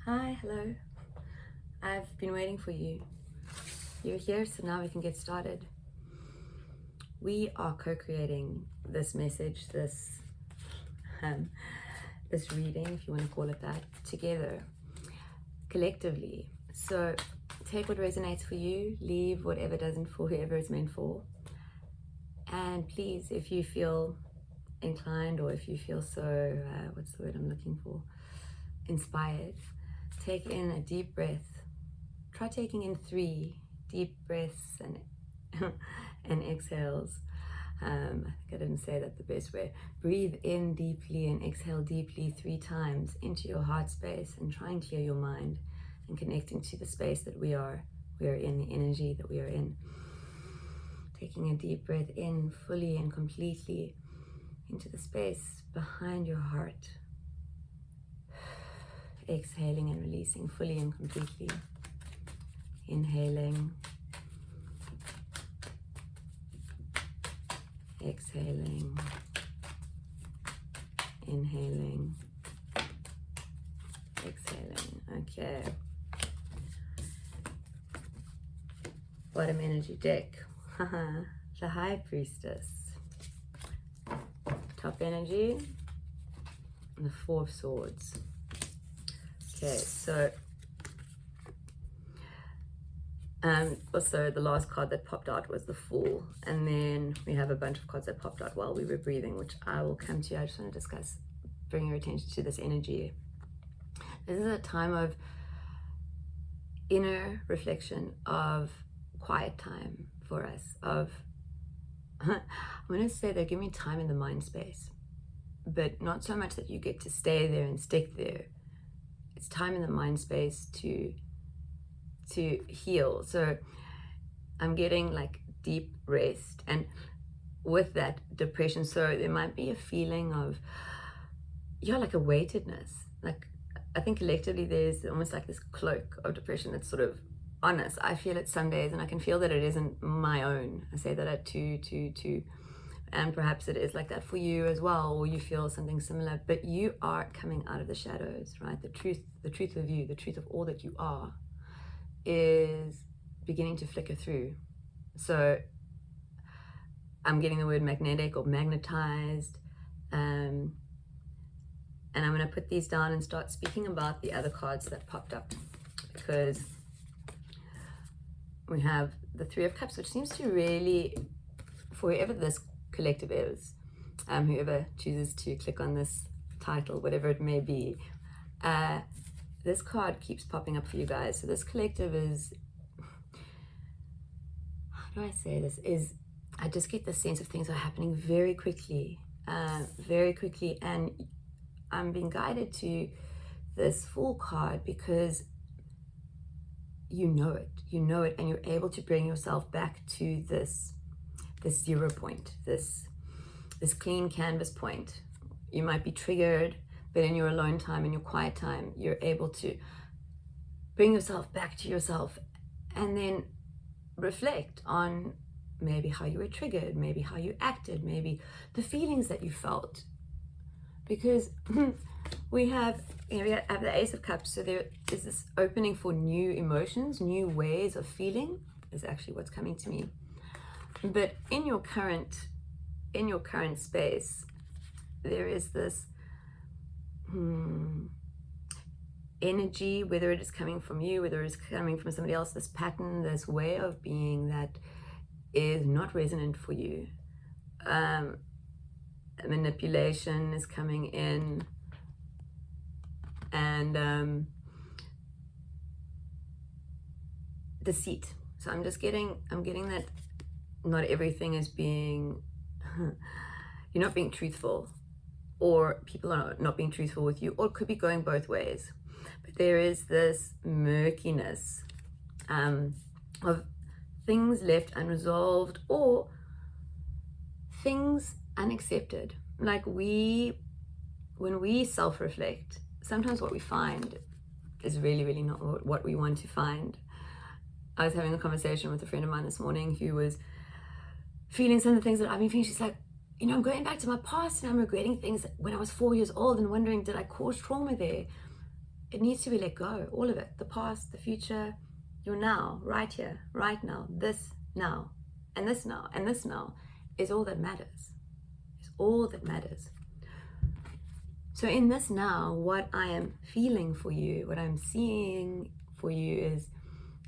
Hi, hello. I've been waiting for you. You're here, so now we can get started. We are co-creating this message, this reading, if you want to call it that, together, collectively. So take what resonates for you, leave whatever doesn't for whoever it's meant for. And please, if you feel inclined, or if you feel so, what's the word I'm looking for? Inspired, take in a deep breath. Try taking in 3 deep breaths and exhales. I think I didn't say that the best way. Breathe in deeply and exhale deeply 3 times into your heart space, and try and clear your mind and connecting to the space that we are in, the energy that we are in. Taking a deep breath in fully and completely into the space behind your heart. Exhaling and releasing fully and completely. Inhaling, exhaling, inhaling, exhaling. Okay. Bottom energy deck. The High Priestess. Top energy, the 4 of Swords. Okay, so also the last card that popped out was the Fool, and then we have a bunch of cards that popped out while we were breathing, which I will come to. I just want to discuss, bring your attention to this energy. This is a time of inner reflection, of quiet time for us, of I'm going to say that give me time in the mind space, but not so much that you get to stay there and stick there. It's time in the mind space to heal. So I'm getting like deep rest, and with that, depression. So there might be a feeling of, like a weightedness. Like, I think collectively there's almost like this cloak of depression that's sort of on us. I feel it some days, and I can feel that it isn't my own. I say that at two, and perhaps it is like that for you as well, or you feel something similar. But you are coming out of the shadows, right? The truth of you, the truth of all that you are, is beginning to flicker through. So I'm getting the word magnetic or magnetized, and I'm going to put these down and start speaking about the other cards that popped up, because we have the 3 of Cups, which seems to really, for whoever this collective is, whoever chooses to click on this title, whatever it may be, this card keeps popping up for you guys. So this collective is, how do I say this, is I just get the sense of things are happening very quickly, and I'm being guided to this Fool card because you know it, and you're able to bring yourself back to this 0 point, this clean canvas point. You might be triggered, but in your alone time, in your quiet time, you're able to bring yourself back to yourself, and then reflect on maybe how you were triggered, maybe how you acted, maybe the feelings that you felt. Because we have the Ace of Cups, so there is this opening for new emotions, new ways of feeling, is actually what's coming to me. But in your current space, there is this energy, whether it is coming from you, whether it's coming from somebody else, this pattern, this way of being that is not resonant for you. Manipulation is coming in, and deceit. So I'm getting that not everything is being, you're not being truthful, or people are not being truthful with you, or it could be going both ways. But there is this murkiness of things left unresolved, or things unaccepted. Like when we self-reflect, sometimes what we find is really, really not what we want to find. I was having a conversation with a friend of mine this morning who was feeling some of the things that I've been feeling. She's like, I'm going back to my past, and I'm regretting things when I was 4 years old and wondering, did I cause trauma there? it needs to be let go, all of it, the past, the future, your now, right here, right now, this now, and this now, and this now is all that matters. It's all that matters. So in this now, what I am feeling for you, what I'm seeing for you is,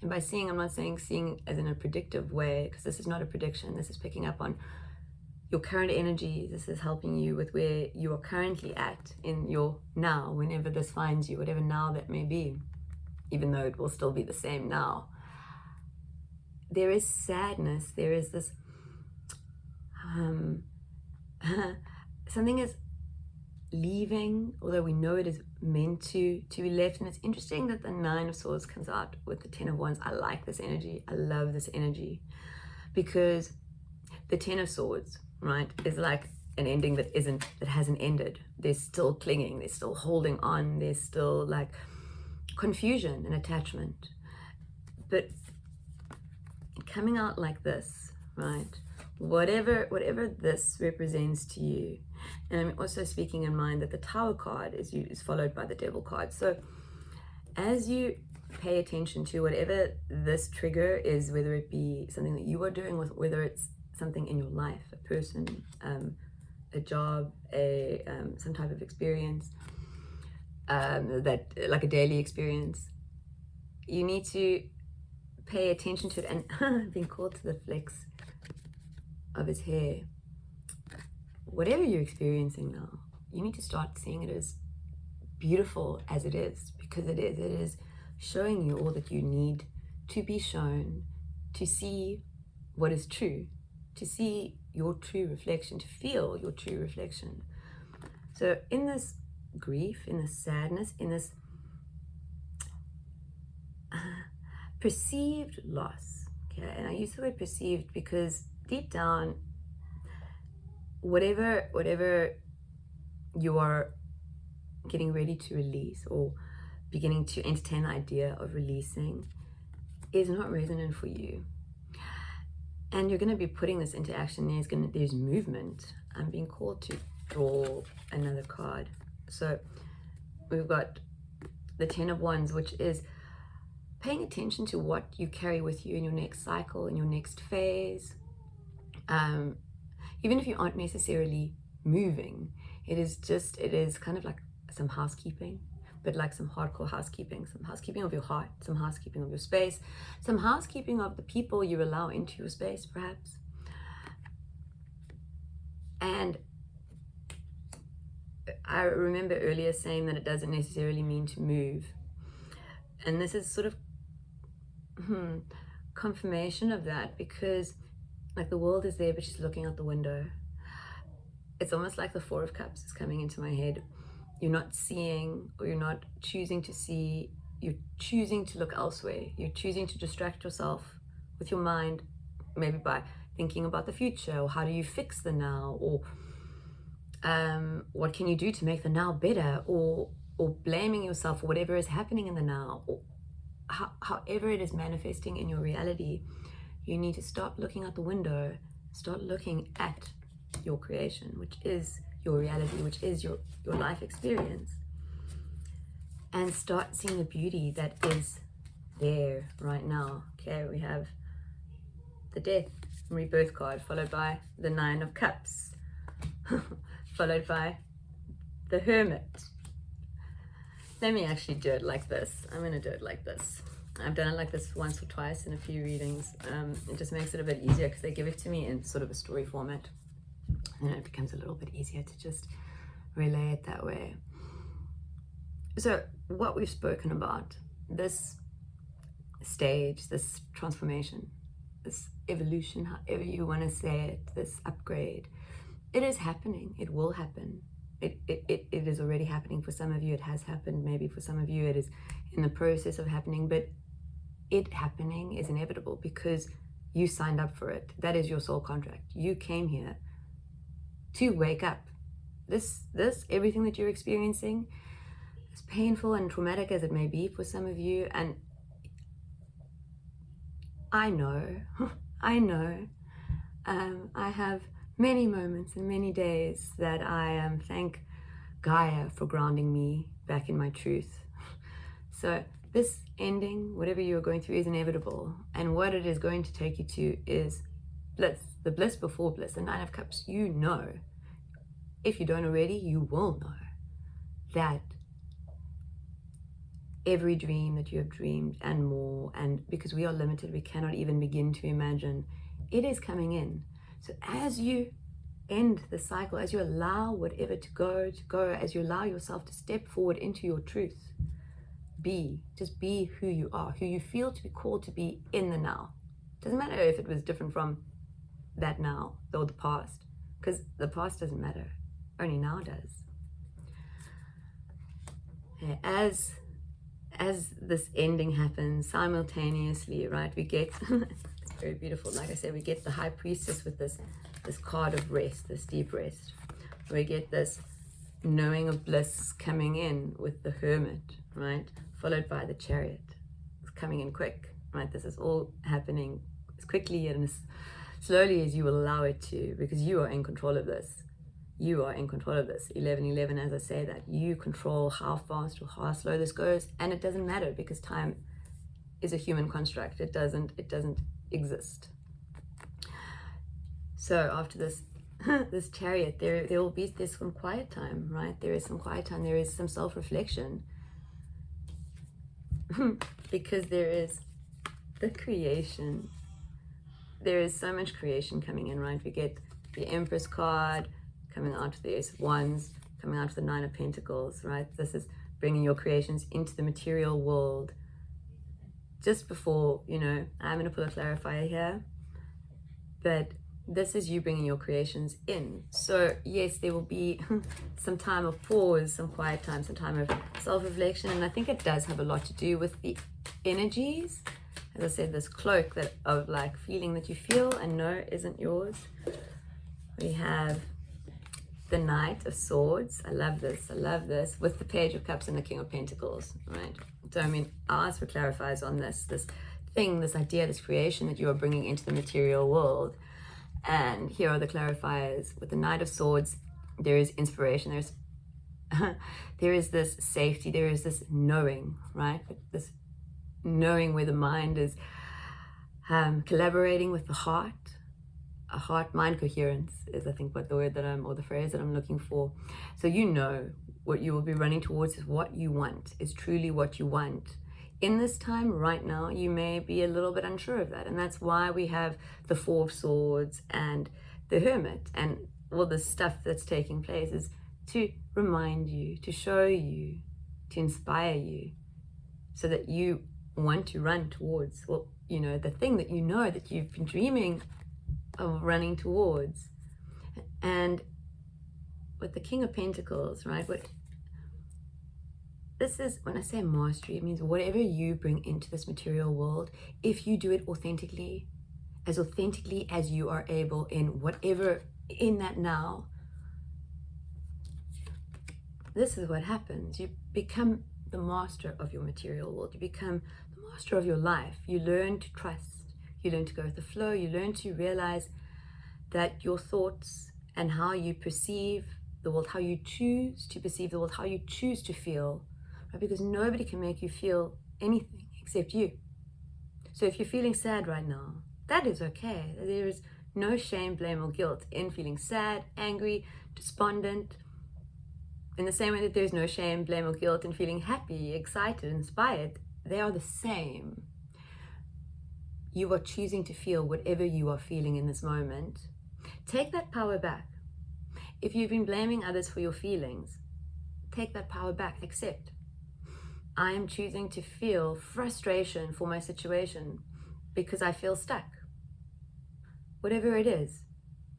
and by seeing, I'm not saying seeing as in a predictive way, because this is not a prediction. This is picking up on your current energy. This is helping you with where you are currently at in your now, whenever this finds you, whatever now that may be, even though it will still be the same now. There is sadness. There is this, something is leaving, although we know it is meant to be left. And it's interesting that the 9 of Swords comes out with the 10 of Wands. I like this energy. I love this energy, because the 10 of Swords, right, is like an ending that hasn't ended. They're still clinging, they're still holding on, there's still like confusion and attachment. But coming out like this, right, whatever this represents to you. And I'm also speaking in mind that the Tower card is followed by the Devil card. So as you pay attention to whatever this trigger is, whether it be something that you are doing, or whether it's something in your life, a person, a job, some type of experience, that like a daily experience, you need to pay attention to it. And being called to the flex of his hair, whatever you're experiencing now, you need to start seeing it as beautiful as it is, because it is showing you all that you need to be shown, to see what is true, to see your true reflection, to feel your true reflection. So in this grief, in this sadness, in this perceived loss, okay, and I use the word perceived because deep down, whatever you are getting ready to release or beginning to entertain the idea of releasing is not resonant for you. And you're going to be putting this into action. There's movement. I'm being called to draw another card. So we've got the 10 of Wands, which is paying attention to what you carry with you in your next cycle, in your next phase. Even if you aren't necessarily moving, it is kind of like some housekeeping, but like some hardcore housekeeping, some housekeeping of your heart, some housekeeping of your space, some housekeeping of the people you allow into your space, perhaps. And I remember earlier saying that it doesn't necessarily mean to move. And this is sort of confirmation of that, because like the world is there, but she's looking out the window. It's almost like the 4 of Cups is coming into my head. You're not seeing, or you're not choosing to see, you're choosing to look elsewhere. You're choosing to distract yourself with your mind, maybe by thinking about the future, or how do you fix the now, or what can you do to make the now better, or blaming yourself for whatever is happening in the now, or however it is manifesting in your reality. You need to stop looking out the window, start looking at your creation, which is your reality, which is your life experience, and start seeing the beauty that is there right now. Okay, we have the Death and Rebirth card, followed by the 9 of Cups, followed by the Hermit. Let me actually do it like this. I'm going to do it like this. I've done it like this once or twice in a few readings. It just makes it a bit easier because they give it to me in sort of a story format. And it becomes a little bit easier to just relay it that way. So what we've spoken about, this stage, this transformation, this evolution, however you want to say it, this upgrade, it is happening. It will happen. It is already happening. For some of you, it has happened. Maybe for some of you, it is in the process of happening. But it happening is inevitable because you signed up for it. That is your soul contract. You came here to wake up. This everything that you're experiencing, as painful and traumatic as it may be for some of you, and I know, I have many moments and many days that I thank Gaia for grounding me back in my truth, So this ending, whatever you're going through, is inevitable. And what it is going to take you to is bliss, the bliss before bliss, the Nine of Cups. You know, if you don't already, you will know that every dream that you have dreamed and more, and because we are limited, we cannot even begin to imagine, it is coming in. So as you end the cycle, as you allow whatever to go, as you allow yourself to step forward into your truth, just be who you are, who you feel to be called to be in the now. Doesn't matter if it was different from that now or the past, because the past doesn't matter, only now does. As this ending happens simultaneously, right, we get it's very beautiful. Like I said, we get the High Priestess with this card of rest, this deep rest. We get this knowing of bliss coming in with the Hermit, right, followed by the Chariot. It's coming in quick, right? This is all happening as quickly and as slowly as you will allow it to, because you are in control of this. You are in control of this. 1111, as I say that, you control how fast or how slow this goes, and it doesn't matter because time is a human construct. It doesn't exist. So after this this Chariot, there's some quiet time, right? There is some quiet time. There is some self-reflection because there is the creation. There is so much creation coming in, right? We get the Empress card coming out of the Ace of Wands, coming out of the Nine of Pentacles, right? This is bringing your creations into the material world. Just before, I'm going to put a clarifier here, but this is you bringing your creations in. So yes, there will be some time of pause, some quiet time, some time of self-reflection, and I think it does have a lot to do with the energies. As I said, this cloak of like feeling that you feel and know isn't yours. We have the Knight of Swords. I love this, with the Page of Cups and the King of Pentacles, right? So I'll ask for clarifiers on this thing, this idea, this creation that you are bringing into the material world. And here are the clarifiers. With the Knight of Swords, there is inspiration, there is this safety, there is this knowing, right? This knowing where the mind is collaborating with the heart. A heart-mind coherence is, I think, what the word or the phrase that I'm looking for. So what you will be running towards is what you want, is truly what you want. In this time right now, you may be a little bit unsure of that, and that's why we have the Four of Swords and the Hermit, and all the stuff that's taking place is to remind you, to show you, to inspire you, so that you want to run towards, the thing that that you've been dreaming of running towards. And with the King of Pentacles, right, this is, when I say mastery, it means whatever you bring into this material world, if you do it authentically as you are able in whatever, in that now, this is what happens. You become the master of your material world. You become the master of your life. You learn to trust. You learn to go with the flow. You learn to realize that your thoughts and how you perceive the world, how you choose to perceive the world, how you choose to feel, right? Because nobody can make you feel anything except you. So if you're feeling sad right now, that is okay. There is no shame, blame, or guilt in feeling sad, angry, despondent. In the same way that there's no shame, blame, or guilt in feeling happy, excited, inspired, they are the same. You are choosing to feel whatever you are feeling in this moment. Take that power back. If you've been blaming others for your feelings, take that power back. Accept. I am choosing to feel frustration for my situation because I feel stuck. Whatever it is,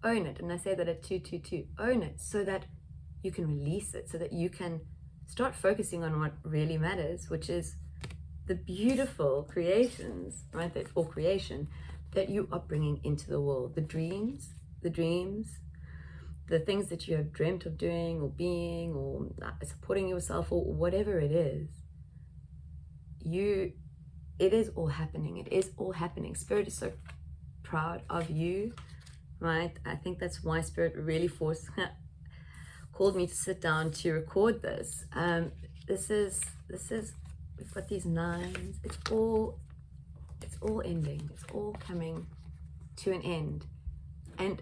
own it. And I say that at 222. Own it so that you can release it, so that you can start focusing on what really matters, which is the beautiful creations, right, or creation that you are bringing into the world. The dreams, the things that you have dreamt of doing or being or supporting yourself or whatever it is. It is all happening. It is all happening. Spirit is so proud of you, right? I think that's why Spirit really called me to sit down to record this. This is we've got these nines. It's all ending. It's all coming to an end. And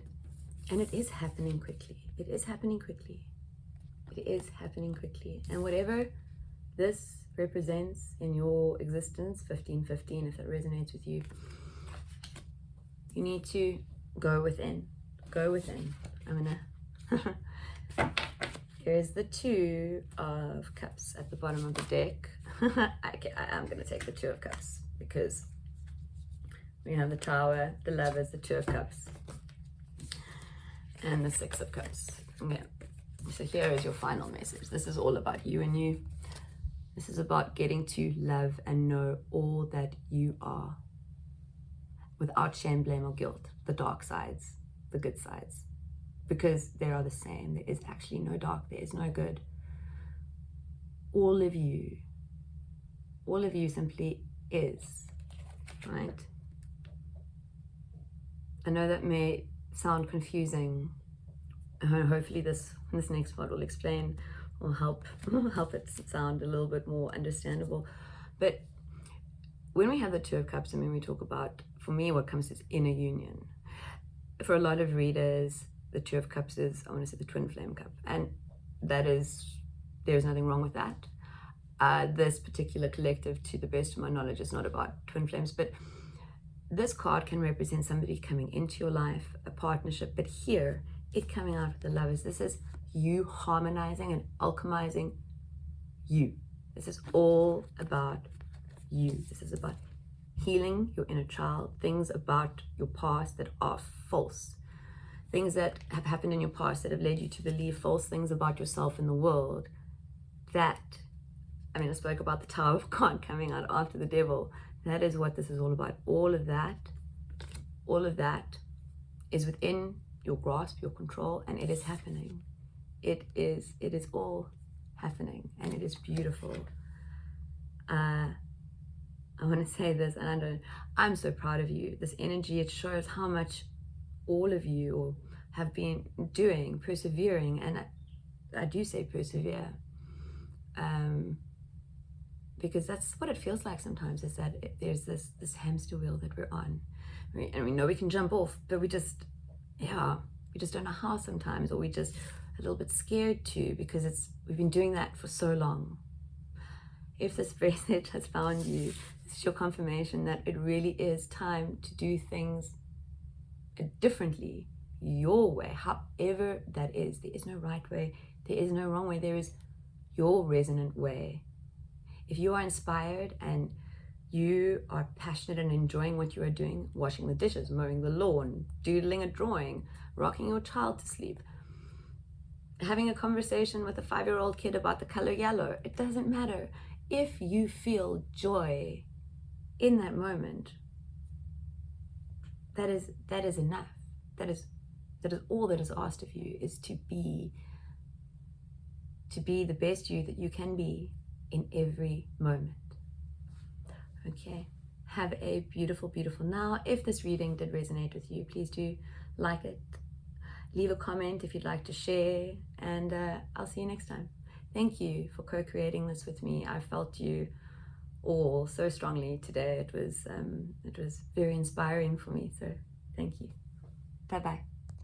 it is happening quickly. It is happening quickly. It is happening quickly. And whatever this represents in your existence, 1515, if that resonates with you, you need to go within. Go within. I'm gonna here's the Two of Cups at the bottom of the deck. I'm gonna take the Two of Cups because we have the Tower, the Lovers, the Two of Cups, and the Six of Cups. Okay, so here is your final message. This is all about you and you. This is about getting to love and know all that you are without shame, blame, or guilt. The dark sides, the good sides, because they are the same. There is actually no dark, there is no good. All of you simply is, right? I know that may sound confusing. Hopefully this next part will explain or help it sound a little bit more understandable. But when we have the Two of Cups and when we talk about, for me, what comes is inner union. For a lot of readers, the Two of Cups is, I want to say, the twin flame cup. And that is, there's nothing wrong with that. This particular collective, to the best of my knowledge, is not about twin flames, but this card can represent somebody coming into your life, a partnership, but here, it coming out of the Lovers. This is you harmonizing and alchemizing you. This is all about you. This is about healing your inner child, things about your past that are false, things that have happened in your past that have led you to believe false things about yourself and the world. That, I mean, I spoke about the Tower of God coming out after the Devil. That is what this is all about. All of that is within your grasp, your control, and it is happening. It is all happening, and it is beautiful. I want to say this, and I'm so proud of you. This energy, it shows how much all of you have been doing, persevering, and I do say persevere, because that's what it feels like sometimes, is that there's this hamster wheel that we're on, and we know we can jump off, but we just don't know how sometimes, or we just a little bit scared to, because we've been doing that for so long. If this message has found you, this is your confirmation that it really is time to do things differently, your way, however that is. There is no right way, there is no wrong way, there is your resonant way. If you are inspired and you are passionate and enjoying what you are doing, washing the dishes, mowing the lawn, doodling a drawing, rocking your child to sleep, having a conversation with a 5-year-old kid about the color yellow, it doesn't matter. If you feel joy in that moment, that is enough. That is all that is asked of you, is to be the best you that you can be in every moment. Okay, have a beautiful, beautiful now. If this reading did resonate with you, please do like it, leave a comment if you'd like to share, and I'll see you next time. Thank you for co-creating this with me. I felt you all so strongly today. It was very inspiring for me, so thank you. Bye-bye.